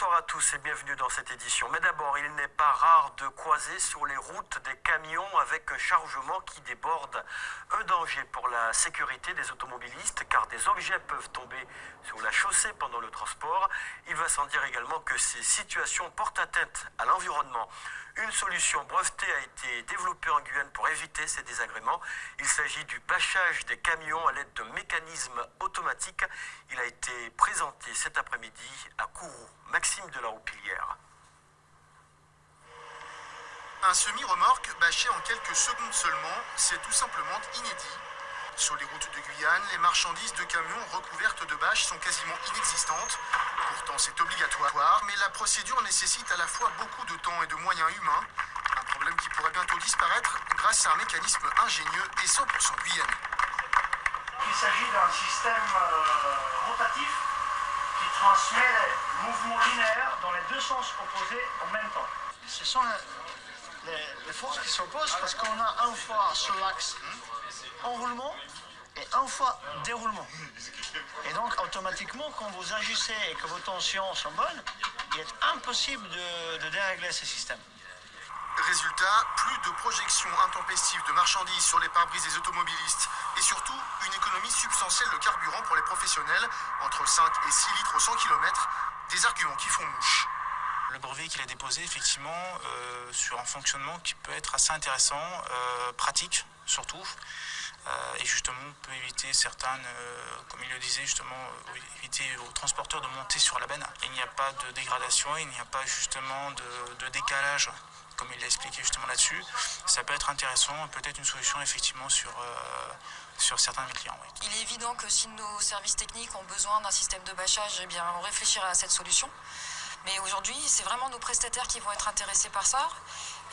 Bonsoir à tous et bienvenue dans cette édition. Mais d'abord, il n'est pas rare de croiser sur les routes des camions avec un chargement qui déborde. Un danger pour la sécurité des automobilistes car des objets peuvent tomber sur la chaussée pendant le transport. Il va sans dire également que ces situations portent atteinte à l'environnement. Une solution brevetée a été développée en Guyane pour éviter ces désagréments. Il s'agit du bâchage des camions à l'aide d'un mécanisme automatique. Il a été présenté cet après-midi à Kourou. Maxime de la Roupillière. Un semi-remorque bâché en quelques secondes seulement, c'est tout simplement inédit. Sur les routes de Guyane, les marchandises de camions recouvertes de bâches sont quasiment inexistantes. Pourtant, c'est obligatoire, mais la procédure nécessite à la fois beaucoup de temps et de moyens humains. Un problème qui pourrait bientôt disparaître grâce à un mécanisme ingénieux et 100% guyanais. Il s'agit d'un système rotatif qui transmet les mouvements linéaires dans les deux sens opposés en même temps. Ce sont les forces qui s'opposent parce qu'on a un fois sur l'axe enroulement et un fois déroulement. Et donc automatiquement, quand vous agissez et que vos tensions sont bonnes, il est impossible de dérégler ce système. Résultat, plus de projections intempestives de marchandises sur les pare-brises des automobilistes et surtout une économie substantielle de carburant pour les professionnels, entre 5 et 6 litres au 100 km, des arguments qui font mouche. Le brevet qu'il a déposé, effectivement, sur un fonctionnement qui peut être assez intéressant, pratique surtout, et justement peut éviter certaines, comme il le disait justement, éviter aux transporteurs de monter sur la benne. Il n'y a pas de dégradation, il n'y a pas justement de décalage, comme il l'a expliqué justement là-dessus. Ça peut être intéressant, peut-être une solution effectivement sur certains de mes clients. Oui. Il est évident que si nos services techniques ont besoin d'un système de bâchage, eh bien, on réfléchira à cette solution. Mais aujourd'hui, c'est vraiment nos prestataires qui vont être intéressés par ça.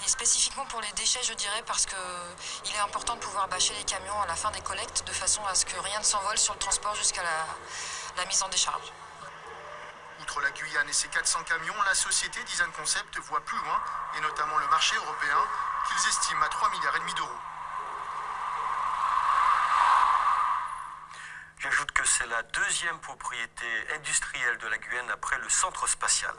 Et spécifiquement pour les déchets, je dirais, parce qu'il est important de pouvoir bâcher les camions à la fin des collectes de façon à ce que rien ne s'envole sur le transport jusqu'à la mise en décharge. Outre la Guyane et ses 400 camions, la société Design Concept voit plus loin, et notamment le marché européen, qu'ils estiment à 3,5 milliards d'euros. J'ajoute que c'est la deuxième propriété industrielle de la Guyane après le centre spatial.